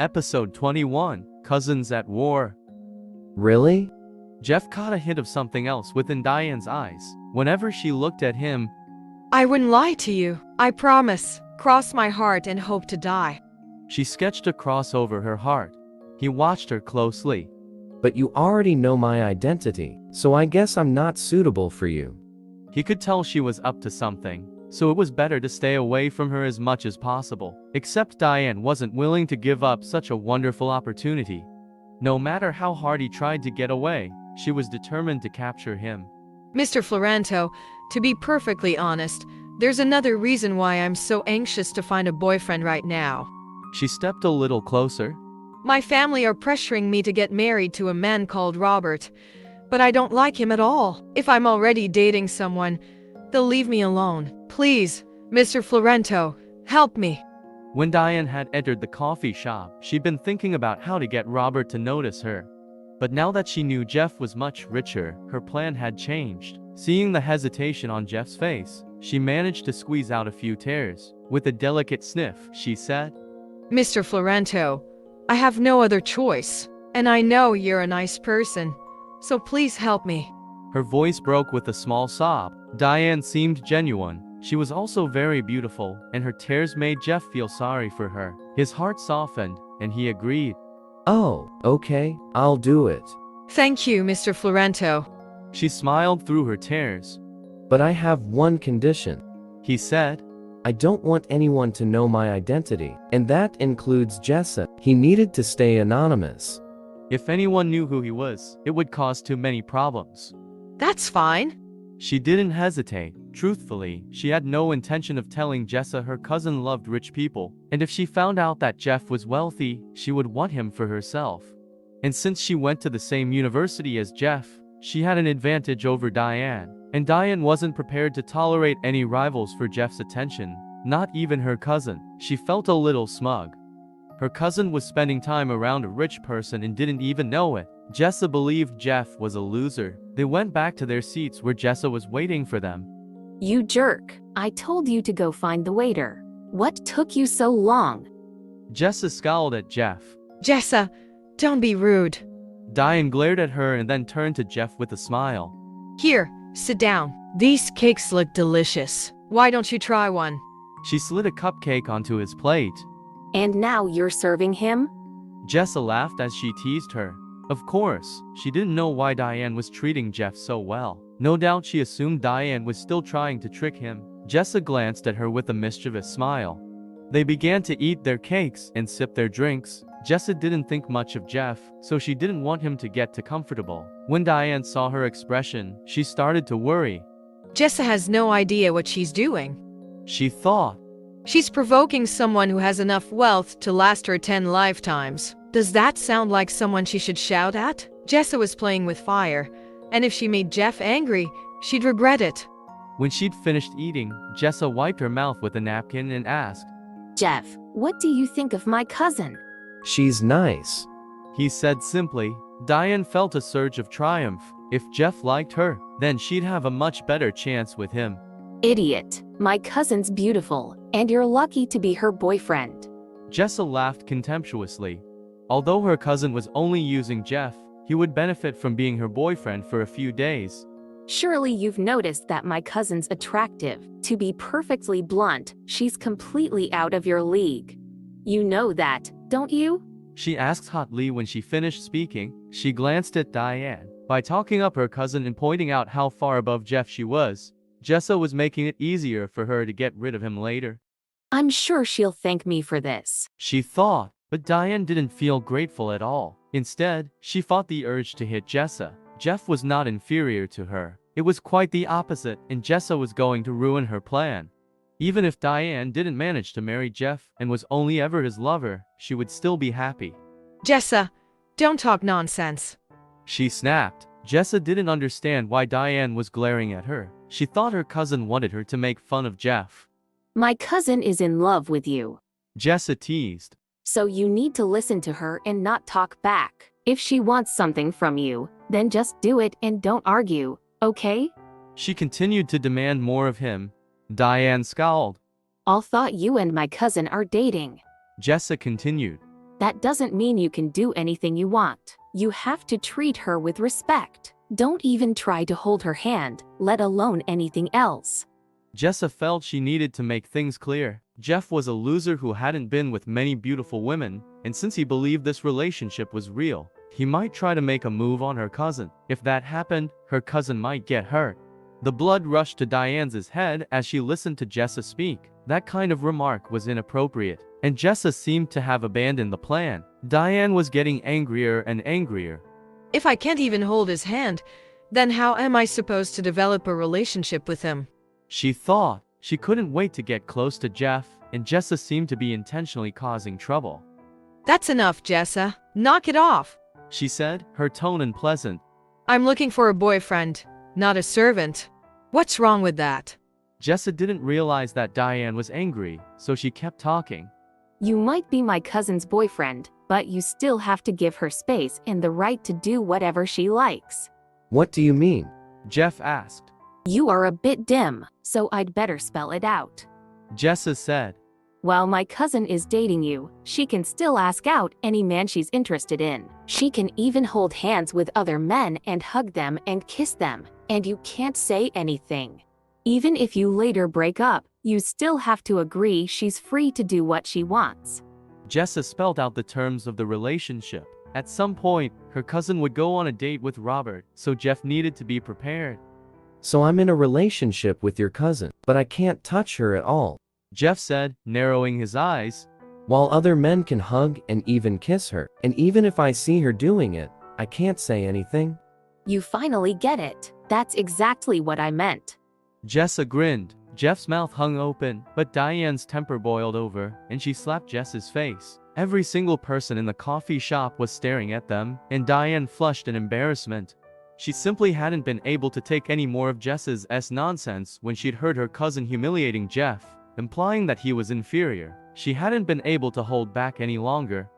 Episode 21, Cousins at War. Really? Jeff caught a hint of something else within Diane's eyes. Whenever she looked at him, I wouldn't lie to you. I promise. Cross my heart and hope to die. she sketched a cross over her heart. He watched her closely. But you already know my identity, so I guess I'm not suitable for you. He could tell she was up to something, so it was better to stay away from her as much as possible. Except Diane wasn't willing to give up such a wonderful opportunity. No matter how hard he tried to get away, she was determined to capture him. Mr. Florento, to be perfectly honest, there's another reason why I'm so anxious to find a boyfriend right now. She stepped a little closer. My family are pressuring me to get married to a man called Robert, but I don't like him at all. If I'm already dating someone, they'll leave me alone. Please, Mr. Florento, help me. When Diane had entered the coffee shop, she'd been thinking about how to get Robert to notice her. But now that she knew Jeff was much richer, her plan had changed. Seeing the hesitation on Jeff's face, she managed to squeeze out a few tears. With a delicate sniff, she said, Mr. Florento, I have no other choice, and I know you're a nice person, so please help me. Her voice broke with a small sob. Diane seemed genuine. She was also very beautiful, and her tears made Jeff feel sorry for her. His heart softened, and he agreed. Oh, okay, I'll do it. Thank you, Mr. Florento. She smiled through her tears. But I have one condition. He said, I don't want anyone to know my identity, and that includes Jessa. He needed to stay anonymous. if anyone knew who he was, it would cause too many problems. That's fine. She didn't hesitate. Truthfully, she had no intention of telling Jessa her cousin loved rich people, and if she found out that Jeff was wealthy, she would want him for herself. And since she went to the same university as Jeff, she had an advantage over Diane, and Diane wasn't prepared to tolerate any rivals for Jeff's attention, not even her cousin. She felt a little smug. Her cousin was spending time around a rich person and didn't even know it. Jessa believed Jeff was a loser. They went back to their seats where Jessa was waiting for them. You jerk. I told you to go find the waiter. What took you so long? Jessa scowled at Jeff. Jessa, don't be rude. Diane glared at her and then turned to Jeff with a smile. Here, sit down. These cakes look delicious. Why don't you try one? She slid a cupcake onto his plate. And now you're serving him? Jessa laughed as she teased her. Of course, she didn't know why Diane was treating Jeff so well. No doubt she assumed Diane was still trying to trick him. Jessa glanced at her with a mischievous smile. They began to eat their cakes and sip their drinks. Jessa didn't think much of Jeff, so she didn't want him to get too comfortable. When Diane saw her expression, she started to worry. Jessa has no idea what she's doing. She thought. She's provoking someone who has enough wealth to last her 10 lifetimes. Does that sound like someone she should shout at? Jessa was playing with fire, and if she made Jeff angry, she'd regret it. When she'd finished eating, Jessa wiped her mouth with a napkin and asked, Jeff, what do you think of my cousin? She's nice. He said simply. Diane felt a surge of triumph. If Jeff liked her, then she'd have a much better chance with him. Idiot. My cousin's beautiful, and you're lucky to be her boyfriend. Jessa laughed contemptuously. Although her cousin was only using Jeff, he would benefit from being her boyfriend for a few days. Surely you've noticed that my cousin's attractive. To be perfectly blunt, she's completely out of your league. You know that, don't you? She asked hotly when she finished speaking. She glanced at Diane. By talking up her cousin and pointing out how far above Jeff she was, Jessa was making it easier for her to get rid of him later. I'm sure she'll thank me for this. She thought, but Diane didn't feel grateful at all. Instead, she fought the urge to hit Jessa. Jeff was not inferior to her. It was quite the opposite, and Jessa was going to ruin her plan. Even if Diane didn't manage to marry Jeff and was only ever his lover, she would still be happy. Jessa, don't talk nonsense. She snapped. Jessa didn't understand why Diane was glaring at her. She thought her cousin wanted her to make fun of Jeff. My cousin is in love with you. Jessa teased. So you need to listen to her and not talk back. If she wants something from you, then just do it and don't argue, okay? She continued to demand more of him. Diane scowled. I thought you and my cousin are dating. Jessa continued. That doesn't mean you can do anything you want. You have to treat her with respect. Don't even try to hold her hand, let alone anything else. Jessa felt she needed to make things clear. Jeff was a loser who hadn't been with many beautiful women, and since he believed this relationship was real, he might try to make a move on her cousin. If that happened, her cousin might get hurt. The blood rushed to Diane's head as she listened to Jessa speak. That kind of remark was inappropriate, and Jessa seemed to have abandoned the plan. Diane was getting angrier and angrier. If I can't even hold his hand, then how am I supposed to develop a relationship with him? She thought. She couldn't wait to get close to Jeff, and Jessa seemed to be intentionally causing trouble. That's enough, Jessa. Knock it off, She said, her tone unpleasant. I'm looking for a boyfriend, not a servant. What's wrong with that? Jessa didn't realize that Diane was angry, so she kept talking. You might be my cousin's boyfriend, but you still have to give her space and the right to do whatever she likes. What do you mean? Jeff asked. You are a bit dim, so I'd better spell it out. Jessa said. While my cousin is dating you, she can still ask out any man she's interested in. She can even hold hands with other men and hug them and kiss them, and you can't say anything. Even if you later break up, you still have to agree she's free to do what she wants. Jessa spelled out the terms of the relationship. At some point, her cousin would go on a date with Robert, so Jeff needed to be prepared. So I'm in a relationship with your cousin, but I can't touch her at all. Jeff said, narrowing his eyes. While other men can hug and even kiss her, and even if I see her doing it, I can't say anything. You finally get it. That's exactly what I meant. Jessa grinned. Jeff's mouth hung open, but Diane's temper boiled over, and she slapped Jessa's face. Every single person in the coffee shop was staring at them, and Diane flushed in embarrassment. She simply hadn't been able to take any more of Jessa's nonsense when she'd heard her cousin humiliating Jeff, implying that he was inferior. She hadn't been able to hold back any longer,